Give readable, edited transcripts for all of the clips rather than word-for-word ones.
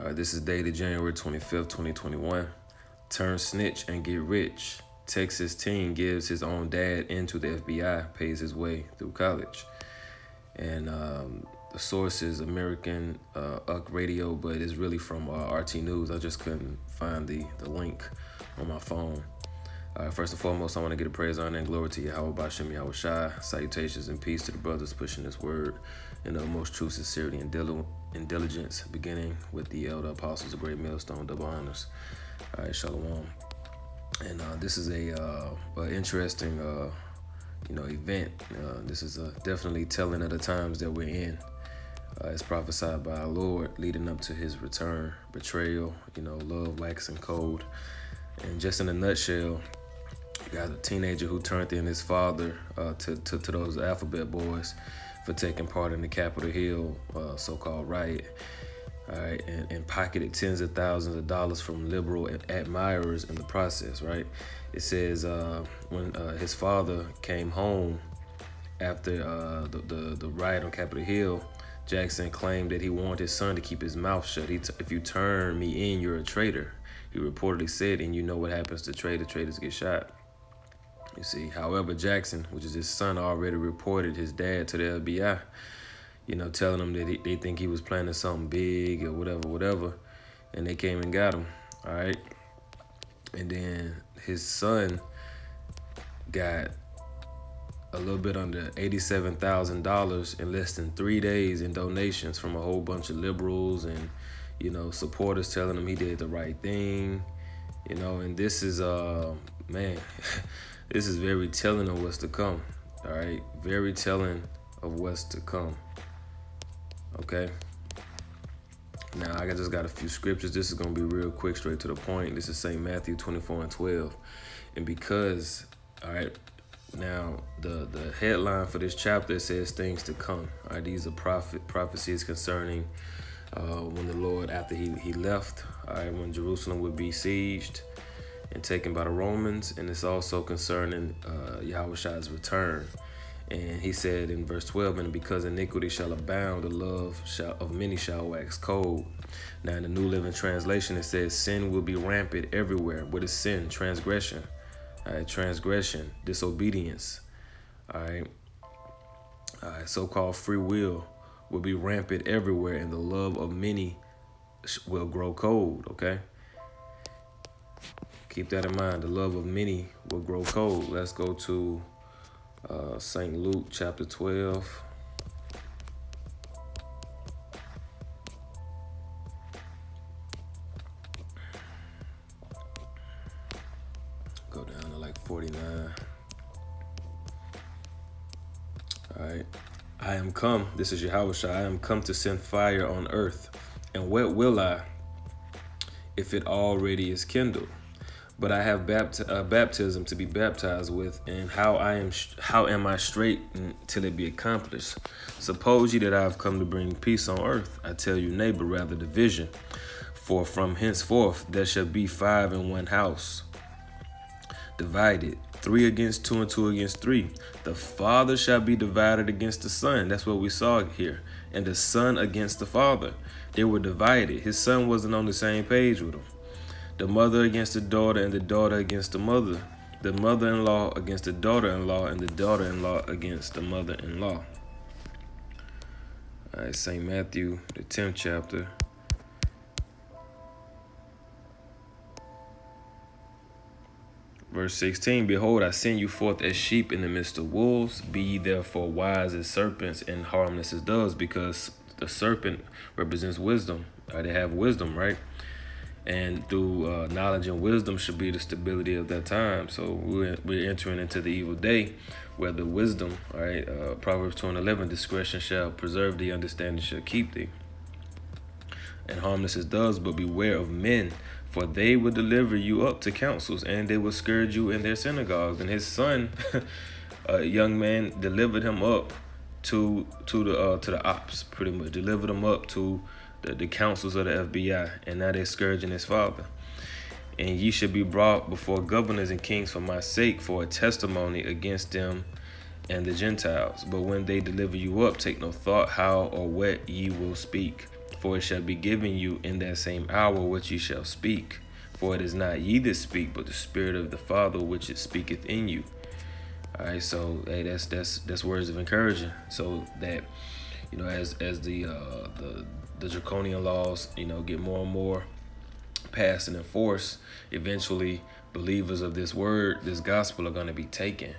This is dated January 25th, 2021. Turn snitch and get rich. Texas teen gives his own dad into the FBI, pays his way through college. And the source is American UC Radio, but it's really from RT News. I just couldn't find the link on my phone. First and foremost, I want to give a praise, honor, and glory to Yahweh Bashem Yahweh Shai. Salutations and peace to the brothers pushing this word in the most true sincerity and diligence, beginning with the elder apostles of Great Millstone, double honors. All right, shalom. And this is a interesting event. This is definitely telling of the times that we're in. It's prophesied by our Lord leading up to his return, betrayal, love waxing cold. And just in a nutshell, you got a teenager who turned in his father to those alphabet boys for taking part in the Capitol Hill so-called riot. All right, and pocketed tens of thousands of dollars from liberal admirers in the process, right? It says when his father came home after the riot on Capitol Hill, Jackson claimed that he wanted his son to keep his mouth shut. If you turn me in, you're a traitor, he reportedly said, and you know what happens to traitors get shot. You see, however, Jackson, which is his son, already reported his dad to the FBI, telling him that they think he was planning something big or whatever, and they came and got him, all right? And then his son got a little bit under $87,000 in less than 3 days in donations from a whole bunch of liberals and, supporters telling him he did the right thing, and this is, man, this is very telling of what's to come, all right? Very telling of what's to come. Okay. Now, I just got a few scriptures. This is going to be real quick, straight to the point. This is St. Matthew 24:12. And because, all right, now the headline for this chapter says things to come. All right, these are prophecies concerning when the Lord, after he left, all right, when Jerusalem would be sieged and taken by the Romans. And it's also concerning Yahweh Shai's return. And he said in verse 12, and because iniquity shall abound, the love of many shall wax cold. Now in the New Living Translation, it says sin will be rampant everywhere. What is sin? Transgression. All right, transgression, disobedience. All right, so-called free will be rampant everywhere, and the love of many will grow cold, okay? Keep that in mind. The love of many will grow cold. Let's go to St. Luke chapter 12. Go down to like 49. All right. I am come, this is Yahweh Shai, I am come to send fire on earth. And what will I if it already is kindled? But I have baptism to be baptized with, and how am I straight till it be accomplished? Suppose ye that I have come to bring peace on earth. I tell you, nay, but rather division. For from henceforth there shall be 5 in one house, divided, 3 against 2 and 2 against 3. The father shall be divided against the son. That's what we saw here. And the son against the father. They were divided. His son wasn't on the same page with him. The mother against the daughter, and the daughter against the mother. The mother-in-law against the daughter-in-law, and the daughter-in-law against the mother-in-law. All right, St. Matthew, the 10th chapter. Verse 16, behold, I send you forth as sheep in the midst of wolves. Be ye therefore wise as serpents and harmless as doves, because the serpent represents wisdom. They have wisdom, right? And through knowledge and wisdom should be the stability of that time. So we're entering into the evil day where the wisdom, all right, Proverbs 2:11, discretion shall preserve thee, understanding shall keep thee. And harmless as doves, but beware of men, for they will deliver you up to councils, and they will scourge you in their synagogues. And his son, a young man, delivered him up to the ops, pretty much delivered him up to the councils of the FBI, and now they're scourging his father. And ye should be brought before governors and kings for my sake, for a testimony against them and the Gentiles. But when they deliver you up, take no thought how or what ye will speak. for it shall be given you in that same hour which ye shall speak. For it is not ye that speak, but the Spirit of the Father which it speaketh in you. All right, so hey, that's words of encouragement. So that, you know, as the draconian laws, you know, get more and more passed and enforced, eventually believers of this word, this gospel, are going to be taken.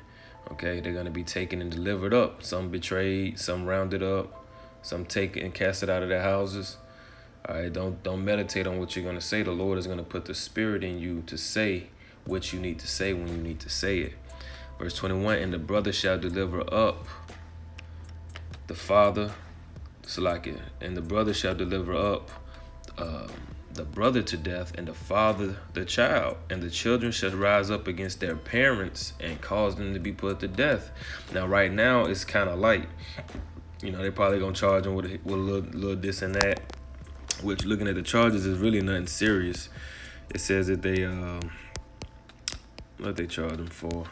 Okay, they're going to be taken and delivered up. Some betrayed, some rounded up, some taken and casted out of their houses. All right, don't meditate on what you're going to say. The Lord is going to put the Spirit in you to say what you need to say when you need to say it. Verse 21, and the brother shall deliver up the father, Salakia, and the brother shall deliver up the brother to death, and the father the child, and the children shall rise up against their parents and cause them to be put to death. Now, right now, it's kind of light. You know, they're probably going to charge them with a little this and that, which, looking at the charges, is really nothing serious. It says that they, what they charge them for.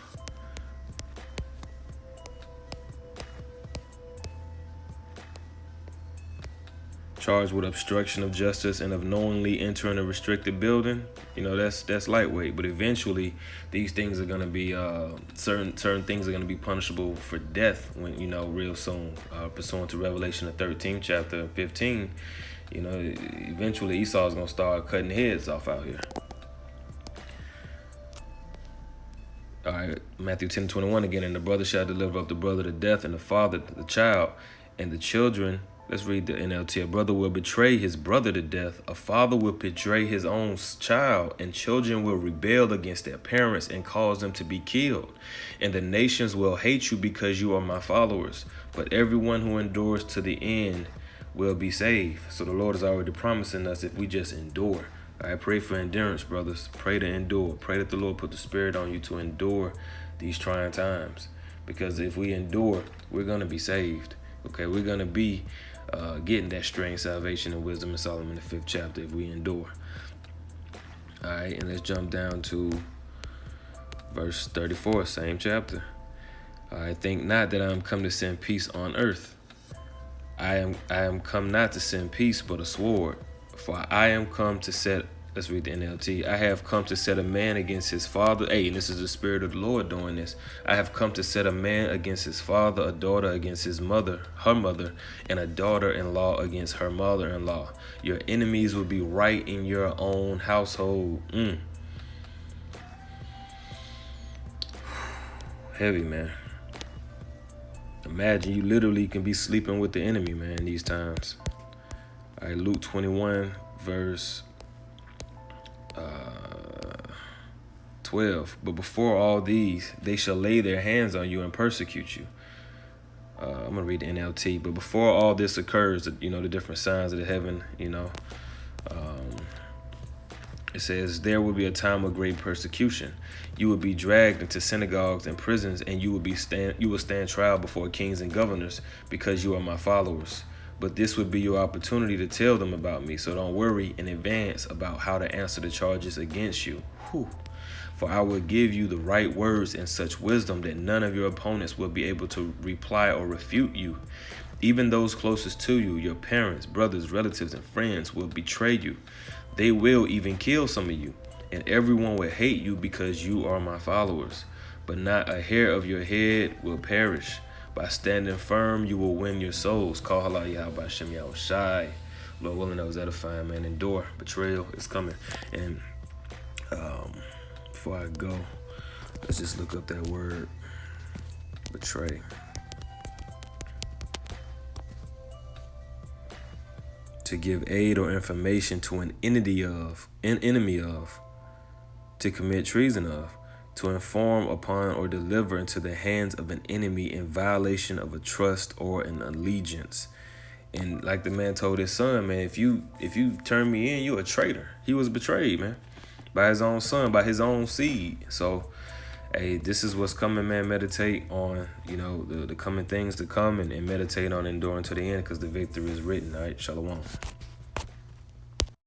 Charged with obstruction of justice and of knowingly entering a restricted building. You know, that's lightweight, but eventually these things are going to be certain things are going to be punishable for death when, you know, real soon, pursuant to Revelation the 13th chapter 15. You know, eventually Esau's going to start cutting heads off out here. All right, Matthew 10:21 again, and the brother shall deliver up the brother to death, and the father the child, and the children. Let's read the NLT. A brother will betray his brother to death. A father will betray his own child, and children will rebel against their parents and cause them to be killed. And the nations will hate you because you are my followers. But everyone who endures to the end will be saved. So the Lord is already promising us if we just endure. I pray for endurance, brothers. Pray to endure. Pray that the Lord put the Spirit on you to endure these trying times. Because if we endure, we're going to be saved. Okay, we're going to be getting that strange salvation and wisdom in Solomon the 5th chapter if we endure. All right, and let's jump down to verse 34, same chapter. I think not that I am come to send peace on earth. I am come not to send peace, but a sword. For I am come to set, let's read the NLT. I have come to set a man against his father. Hey, and this is the Spirit of the Lord doing this. I have come to set a man against his father, a daughter against his mother, her mother, and a daughter-in-law against her mother-in-law. Your enemies will be right in your own household. Heavy, man. Imagine you literally can be sleeping with the enemy, man, these times. All right, Luke 21, verse 12. But before all these, they shall lay their hands on you and persecute you. I'm going to read the NLT. But before all this occurs, you know, the different signs of the heaven, you know, it says, there will be a time of great persecution. You will be dragged into synagogues and prisons, and you will stand trial before kings and governors because you are my followers. But this would be your opportunity to tell them about me, so don't worry in advance about how to answer the charges against you. For I will give you the right words and such wisdom that none of your opponents will be able to reply or refute you. Even those closest to you, your parents, brothers, relatives, and friends will betray you. They will even kill some of you, and everyone will hate you because you are my followers. But not a hair of your head will perish. By standing firm, you will win your souls. Call halal Yahweh Hashem Yahushai. Lord willing, that was edifying, man. Endure. Betrayal is coming. And before I go, let's just look up that word, betray. To give aid or information to an enemy of, to commit treason of, to inform upon or deliver into the hands of an enemy in violation of a trust or an allegiance. And like the man told his son, man, if you turn me in, you're a traitor. He was betrayed, man, by his own son, by his own seed. So, hey, this is what's coming, man. Meditate on, you know, the coming things to come, and meditate on enduring to the end, because the victory is written. All right, shalom.